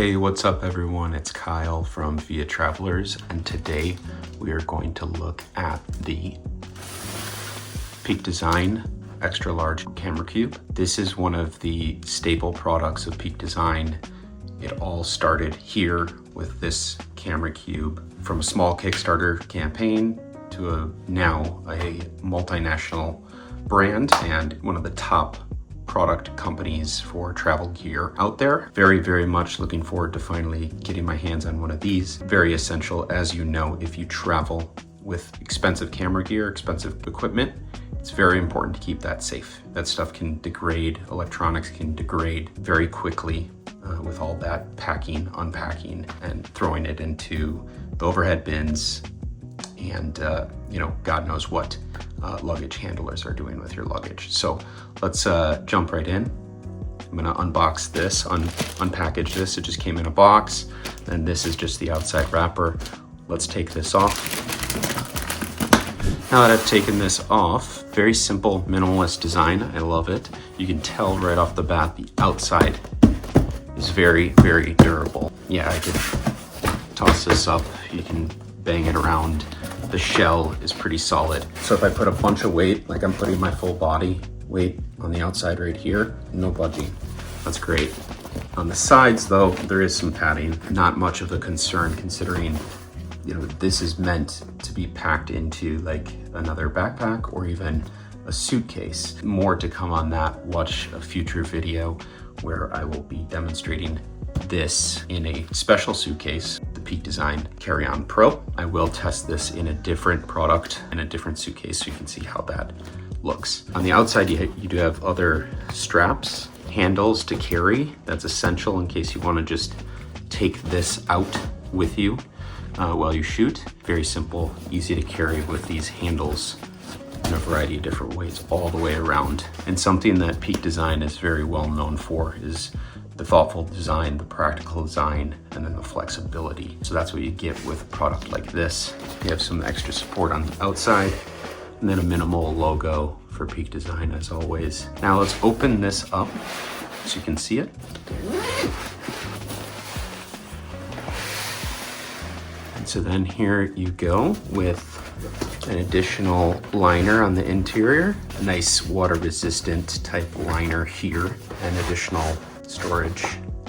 Hey, what's up everyone? It's Kyle from Via Travelers, and today we are going to look at the Peak Design extra large camera cube. This is one of the staple products of Peak Design. It all started here with this camera cube from a small Kickstarter campaign to now a multinational brand and one of the top product companies for travel gear out there. Very much looking forward to finally getting my hands on one of these. Very essential, as you know, if you travel with expensive camera gear, expensive equipment, it's very important to keep that safe. That stuff can degrade, electronics can degrade very quickly with all that packing, unpacking, and throwing it into the overhead bins and God knows what luggage handlers are doing with your luggage. So let's jump right in. I'm gonna unbox this, unpackage this. It just came in a box, and this is just the outside wrapper. Let's take this off. Now that I've taken this off, very simple minimalist design. I love it. You can tell right off the bat the outside is very durable. Yeah, I could toss this up. You can bang it around. The shell is pretty solid. So if I put a bunch of weight, like I'm putting my full body weight on the outside right here, no budging. That's great. On the sides though, there is some padding. Not much of a concern considering, this is meant to be packed into like another backpack or even a suitcase. More to come on that. Watch a future video where I will be demonstrating this in a special suitcase, the Peak Design Carry-On Pro. I will test this in a different product, in a different suitcase, so you can see how that looks. On the outside, you do have other straps, handles to carry. That's essential in case you want to just take this out with you while you shoot. Very simple, easy to carry with these handles in a variety of different ways all the way around. And something that Peak Design is very well known for is the thoughtful design, the practical design, and then the flexibility. So that's what you get with a product like this. You have some extra support on the outside, and then a minimal logo for Peak Design as always. Now let's open this up so you can see it. And so then here you go with an additional liner on the interior, a nice water resistant type liner here, and additional storage.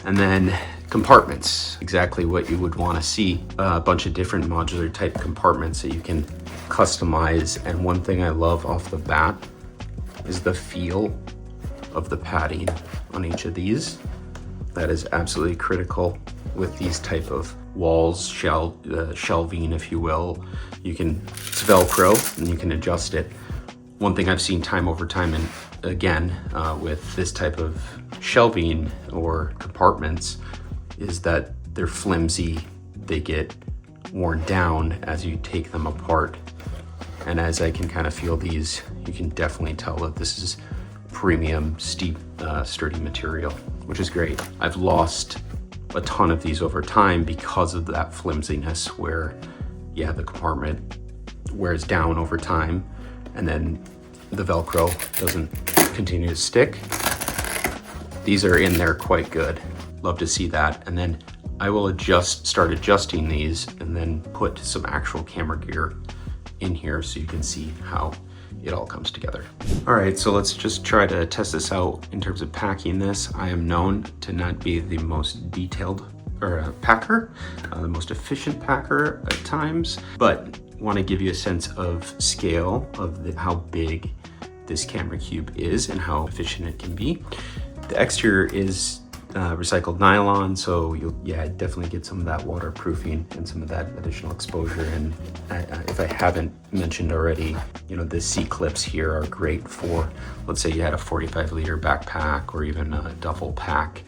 And then compartments, exactly what you would want to see. A bunch of different modular type compartments that you can customize. And one thing I love off the bat is the feel of the padding on each of these. That is absolutely critical with these type of walls, shelving, if you will. It's Velcro and you can adjust it. One thing I've seen time over time, and again, with this type of shelving or compartments, is that they're flimsy. They get worn down as you take them apart. And as I can kind of feel these, you can definitely tell that this is premium, steep, sturdy material, which is great. I've lost a ton of these over time because of that flimsiness where, yeah, the compartment wears down over time and then the Velcro doesn't continue to stick. These are in there quite good. Love to see that. And then I will start adjusting these and then put some actual camera gear in here so you can see how it all comes together. All right, so let's just try to test this out in terms of packing this. I am known to not be the most detailed packer, the most efficient packer at times, but want to give you a sense of scale of how big this camera cube is and how efficient it can be. The exterior is recycled nylon, so you'll definitely get some of that waterproofing and some of that additional exposure. And if I haven't mentioned already, the C-clips here are great for, let's say you had a 45-liter backpack or even a duffel pack.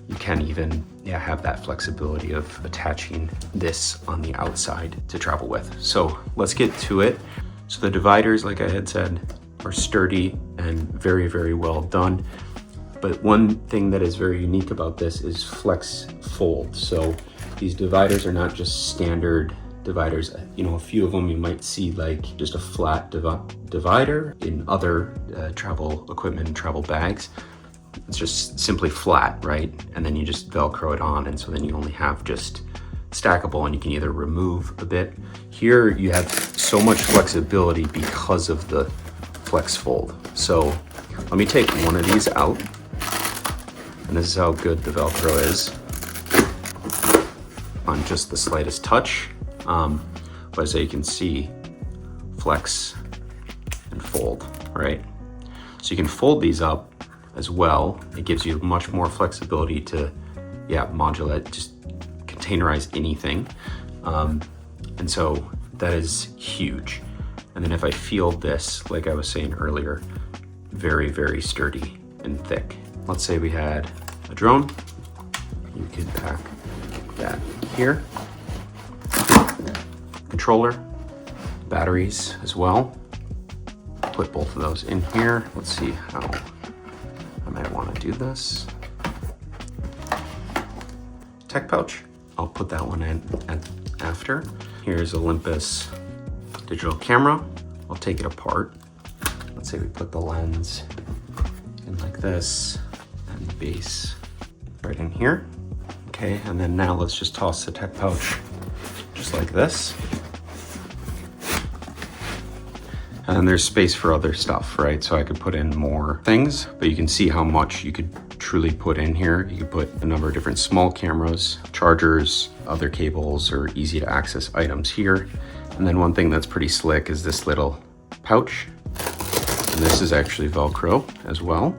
You can even have that flexibility of attaching this on the outside to travel with. So let's get to it. So the dividers, like I had said, are sturdy and very well done. But one thing that is very unique about this is FlexFold. So these dividers are not just standard dividers. A few of them you might see like just a flat divider in other travel equipment and travel bags. it's just simply flat, right? And then you just Velcro it on, and so then you only have just stackable, and you can either remove a bit. Here you have so much flexibility because of the FlexFold. So let me take one of these out, and this is how good the Velcro is on just the slightest touch. But as you can see, flex and fold, right? So you can fold these up as well. It gives you much more flexibility to, modulate, just containerize anything. And so that is huge. And then if I feel this, like I was saying earlier, very, very sturdy and thick. Let's say we had a drone. You could pack that here. Controller, batteries as well. Put both of those in here. Let's see how I might want to do this. Tech pouch, I'll put that one in after. Here's Olympus digital camera. I'll take it apart. Let's say we put the lens in like this and the base right in here. Okay, and then now let's just toss the tech pouch just like this. And then there's space for other stuff, right? So I could put in more things, but you can see how much you could truly put in here. You could put a number of different small cameras, chargers, other cables, or easy to access items here. And then one thing that's pretty slick is this little pouch. And this is actually Velcro as well.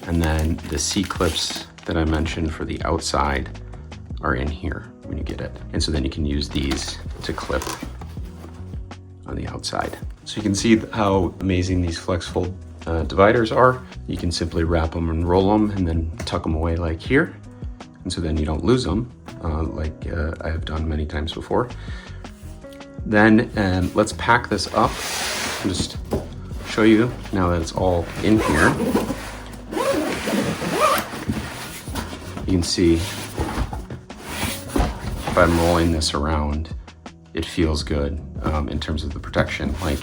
And then the C-clips that I mentioned for the outside are in here when you get it. And so then you can use these to clip on the outside. So you can see how amazing these FlexFold dividers are. You can simply wrap them and roll them and then tuck them away like here. And so then you don't lose them like I have done many times before. Then let's pack this up and just show you now that it's all in here. You can see if I'm rolling this around, it feels good in terms of the protection. Like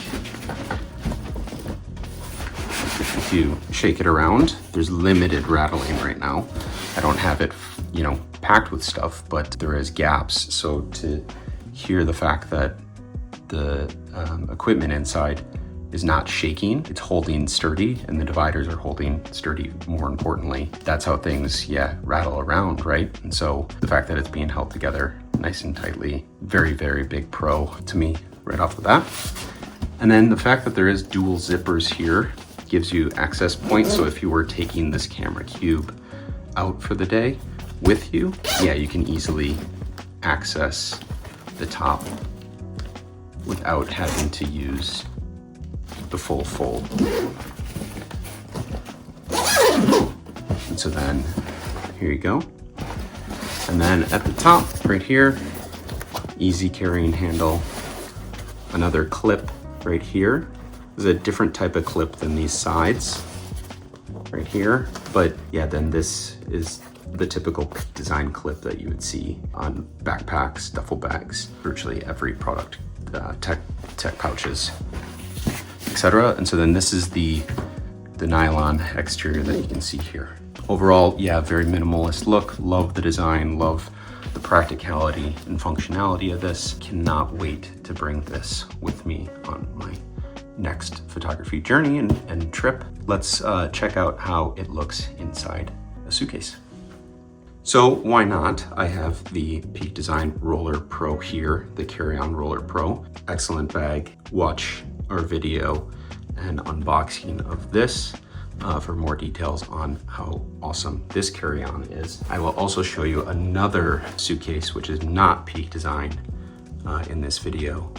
if you shake it around, there's limited rattling right now. I don't have it, packed with stuff, but there is gaps. So to hear the fact that the equipment inside is not shaking, it's holding sturdy, and the dividers are holding sturdy, more importantly. That's how things, rattle around, right? And so the fact that it's being held together nice and tightly, very, very big pro to me right off the bat. And then the fact that there is dual zippers here gives you access points. So if you were taking this camera cube out for the day with you, you can easily access the top without having to use the full fold. And so then here you go. And then at the top right here, easy carrying handle, another clip right here. This is a different type of clip than these sides right here. But then this is the typical design clip that you would see on backpacks, duffel bags, virtually every product, tech pouches, etc. And so then this is the nylon exterior that you can see here. Overall, very minimalist look. Love the design, love the practicality and functionality of this. Cannot wait to bring this with me on my next photography journey and trip. Let's check out how it looks inside a suitcase. So why not? I have the Peak Design Roller Pro here, the carry-on Roller Pro. Excellent bag. Watch our video and unboxing of this for more details on how awesome this carry-on is. I will also show you another suitcase, which is not Peak Design in this video,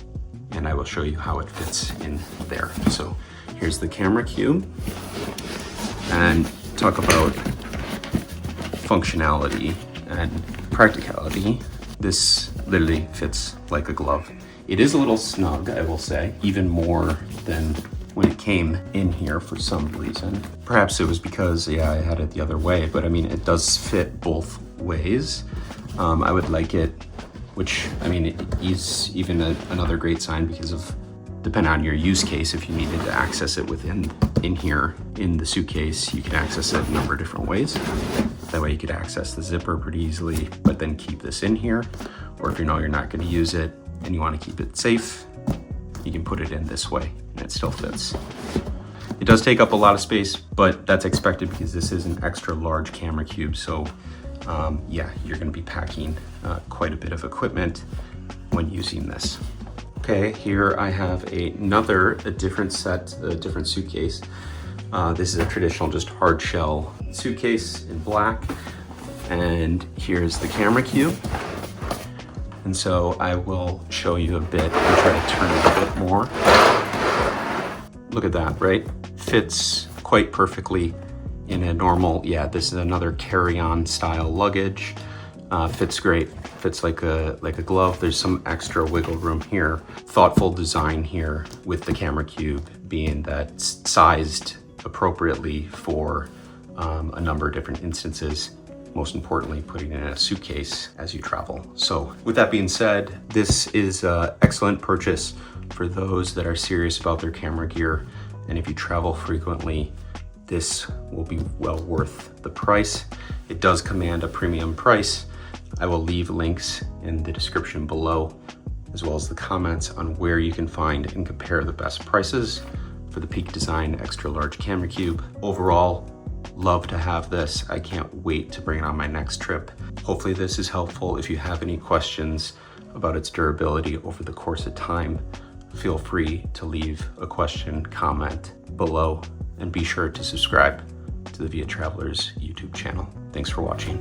and I will show you how it fits in there. So here's the camera cube, and talk about functionality and practicality. This literally fits like a glove. It is a little snug, I will say, even more than when it came in here for some reason. Perhaps it was because, I had it the other way, but I mean, it does fit both ways. I would like it, which, I mean, it is even another great sign because of depending on your use case, if you needed to access it in here in the suitcase, you can access it a number of different ways. That way you could access the zipper pretty easily, but then keep this in here. Or if you know you're not going to use it and you want to keep it safe, you can put it in this way and it still fits. It does take up a lot of space, but that's expected because this is an extra large camera cube. So yeah, you're going to be packing quite a bit of equipment when using this. Okay, here I have a different suitcase. This is a traditional just hard shell suitcase in black. And here's the camera cube. And so I will show you a bit and try to turn it a bit more. Look at that, right? Fits quite perfectly in a normal, yeah, this is another carry-on style luggage. Fits great, fits like a glove. There's some extra wiggle room here. Thoughtful design here with the camera cube being that sized appropriately for a number of different instances. Most importantly, putting it in a suitcase as you travel. So with that being said, this is an excellent purchase for those that are serious about their camera gear. And if you travel frequently, this will be well worth the price. It does command a premium price. I will leave links in the description below, as well as the comments on where you can find and compare the best prices for the Peak Design Extra Large Camera Cube. Overall, love to have this. I can't wait to bring it on my next trip. Hopefully this is helpful. If you have any questions about its durability over the course of time, feel free to leave a question, comment below, and be sure to subscribe to the Via Travelers YouTube channel. Thanks for watching.